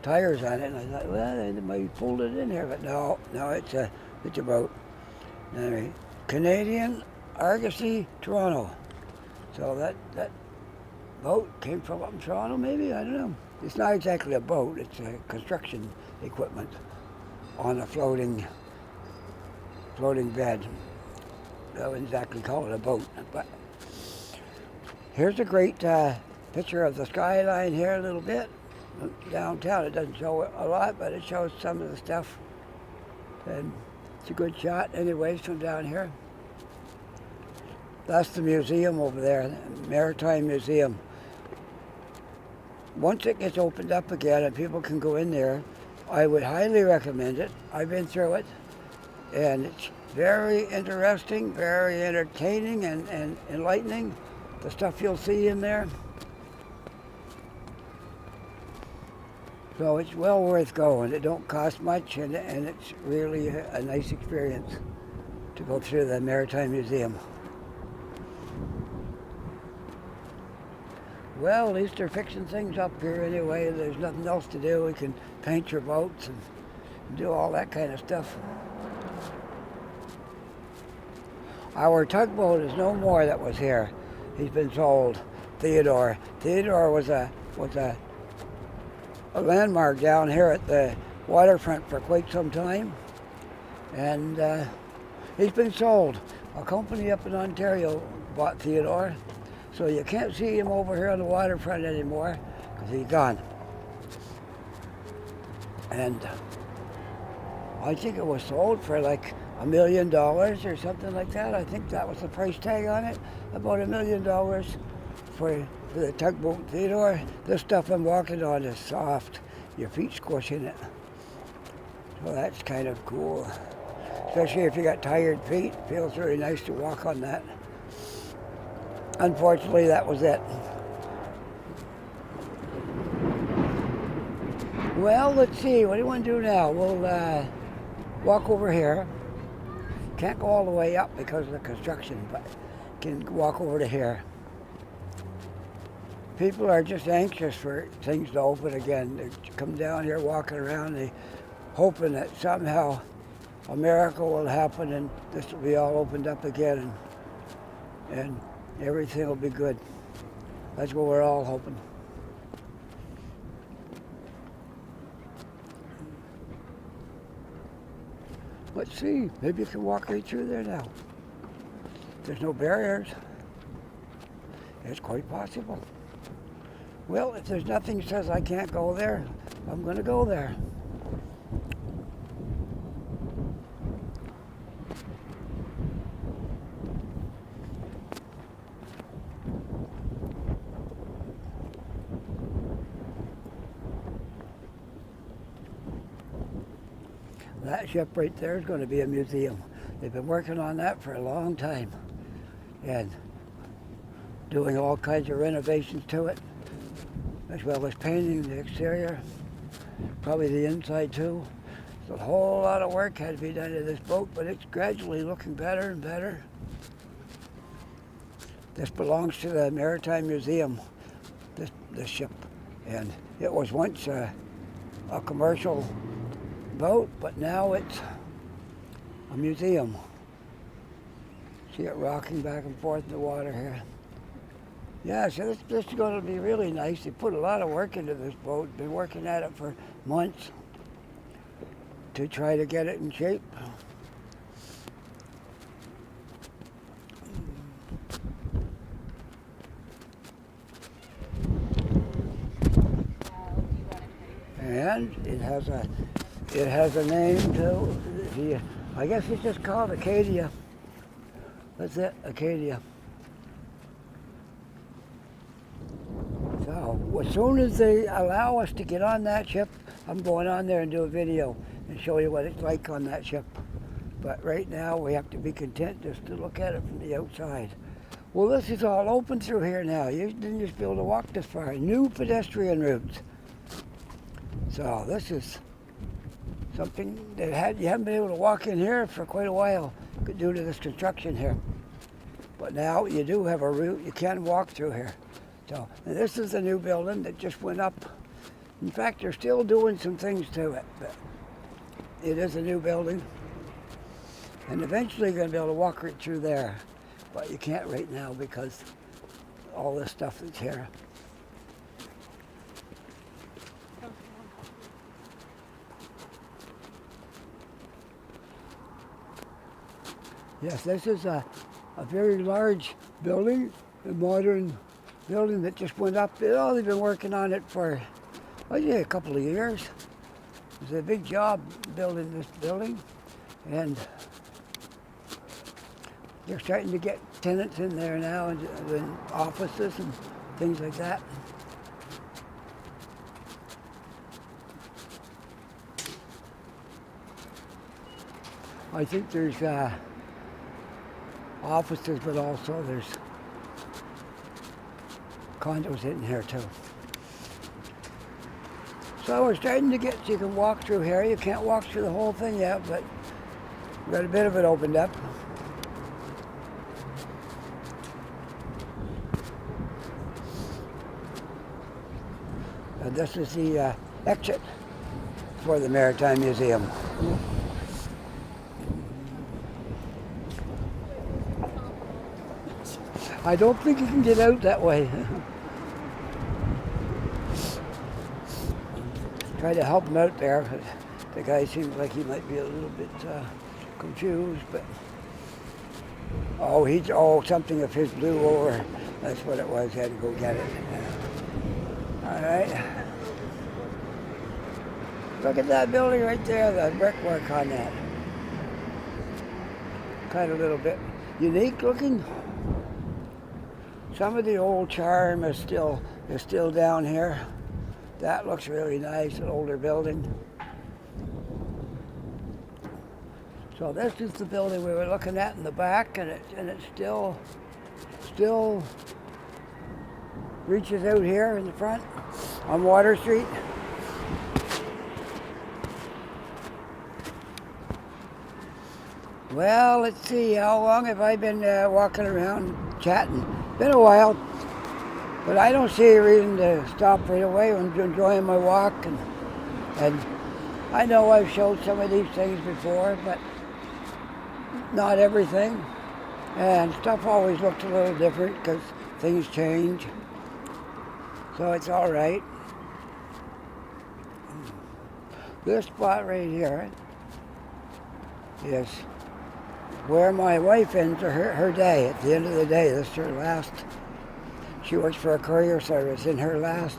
A: tires on it, and I thought, well, they might pulled it in here, but no, it's a boat. Anyway, Canadian Argosy, Toronto. So that boat came from up in Toronto, maybe? I don't know. It's not exactly a boat. It's a construction equipment on a floating bed. I wouldn't exactly call it a boat. But here's a great picture of the skyline here a little bit. Downtown, it doesn't show a lot, but it shows some of the stuff. And it's a good shot anyways from down here. That's the museum over there, the Maritime Museum. Once it gets opened up again and people can go in there, I would highly recommend it. I've been through it, and it's very interesting, very entertaining and enlightening, the stuff you'll see in there. So it's well worth going. It don't cost much, and it's really a nice experience to go through the Maritime Museum. Well, at least they're fixing things up here anyway. There's nothing else to do. We can paint your boats and do all that kind of stuff. Our tugboat is no more that was here. He's been sold. Theodore. Theodore was a landmark down here at the waterfront for quite some time. And he's been sold. A company up in Ontario bought Theodore. So you can't see him over here on the waterfront anymore because he's gone. And I think it was sold for like $1 million or something like that. I think that was the price tag on it, about $1 million for the tugboat Theodore. This stuff I'm walking on is soft. Your feet squishing it. So that's kind of cool. Especially if you got tired feet. It feels really nice to walk on that. Unfortunately, that was it. Well, let's see. What do you want to do now? We'll walk over here. Can't go all the way up because of the construction, but can walk over to here. People are just anxious for things to open again. They come down here walking around, they hoping that somehow a miracle will happen and this will be all opened up again and everything will be good. That's what we're all hoping. Let's see, maybe you can walk right through there now. there's no barriers. It's quite possible. Well, if there's nothing that says I can't go there, I'm going to go there. That ship right there is going to be a museum. They've been working on that for a long time and doing all kinds of renovations to it, as well as painting the exterior, probably the inside too. So a whole lot of work had to be done to this boat, but it's gradually looking better and better. This belongs to the Maritime Museum, this ship, and it was once a commercial boat, but now it's a museum. See it rocking back and forth in the water here. Yeah, so this is going to be really nice. They put a lot of work into this boat. Been working at it for months to try to get it in shape. And it has a name too. I guess it's just called Acadia. That's it, Acadia. So as soon as they allow us to get on that ship, I'm going on there and do a video and show you what it's like on that ship. But right now we have to be content just to look at it from the outside. Well, this is all open through here now. You didn't just be able to walk this far. New pedestrian routes. So this is something that you haven't been able to walk in here for quite a while due to this construction here. But now you do have a route you can walk through here. So and this is the new building that just went up. In fact, they're still doing some things to it, but it is a new building. And eventually you're going to be able to walk right through there. But you can't right now because all this stuff that's here. Yes, this is a very large building, a modern building that just went up. They've been working on it for, a couple of years. It was a big job building this building, and they're starting to get tenants in there now, and offices and things like that. I think there's offices, but also there's condos in here too. So we're starting to get, so you can walk through here. You can't walk through the whole thing yet, but we've got a bit of it opened up. And this is the exit for the Maritime Museum. I don't think you can get out that way. Try to help him out there. The guy seems like he might be a little bit confused, but something of his blew over. That's what it was. He had to go get it. All right. Look at that building right there. The brickwork on that. Kind of a little bit unique looking. Some of the old charm is still down here. That looks really nice, an older building. So this is the building we were looking at in the back, and it still reaches out here in the front on Water Street. Well, let's see, how long have I been walking around chatting? Been a while, but I don't see a reason to stop right away. I'm enjoying my walk, and I know I've showed some of these things before, but not everything. And stuff always looks a little different because things change. So it's all right. This spot right here is where my wife ends her day. At the end of the day, this is her last. She works for a courier service, and her last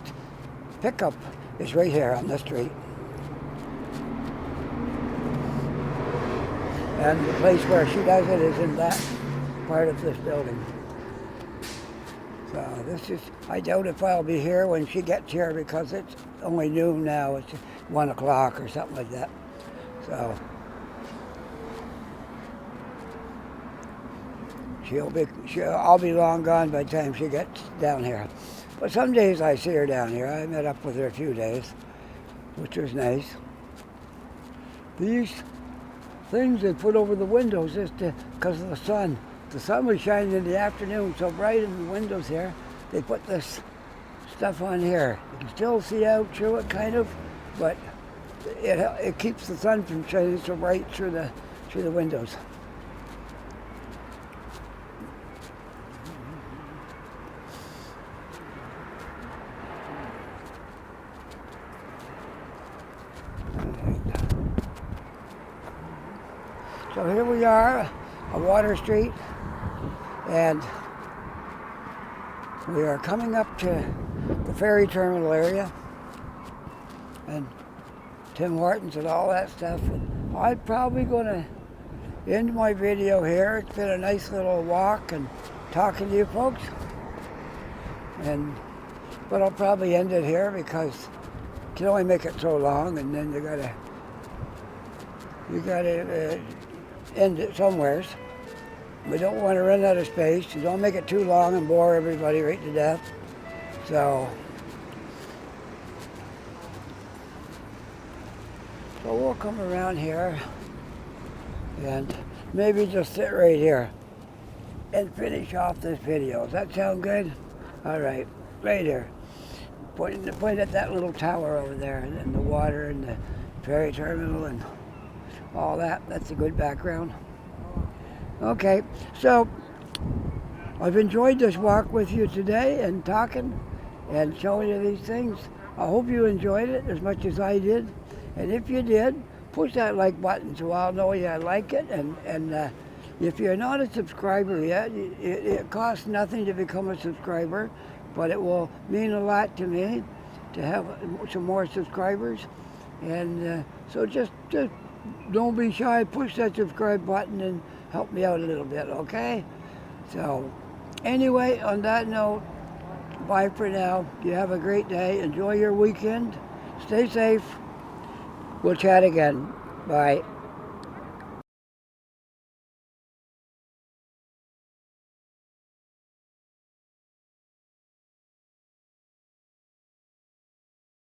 A: pickup is right here on the street. And the place where she does it is in that part of this building. So this is, I doubt if I'll be here when she gets here because it's only noon now. It's 1 o'clock or something like that. So I'll be long gone by the time she gets down here. But some days I see her down here. I met up with her a few days, which was nice. These things they put over the windows just because of the sun. The sun was shining in the afternoon so bright in the windows here. They put this stuff on here. You can still see out through it kind of, but it keeps the sun from shining so bright through the windows. So here we are on Water Street, and we are coming up to the ferry terminal area and Tim Hortons and all that stuff. And I'm probably going to end my video here. It's been a nice little walk and talking to you folks, but I'll probably end it here because you can only make it so long, and then you gotta end it somewheres. We don't want to run out of space. You don't make it too long and bore everybody right to death. So we'll come around here and maybe just sit right here and finish off this video. Does that sound good? All right, right here. Point at that little tower over there and the water and the ferry terminal and all that. That's a good background. Okay, so I've enjoyed this walk with you today and talking and showing you these things. I hope you enjoyed it as much as I did. And if you did, push that like button so I'll know you like it. And if you're not a subscriber yet, it costs nothing to become a subscriber, but it will mean a lot to me to have some more subscribers. And so just don't be shy, push that subscribe button and help me out a little bit, okay? So anyway, on that note, bye for now. You have a great day. Enjoy your weekend. Stay safe. We'll chat again. Bye.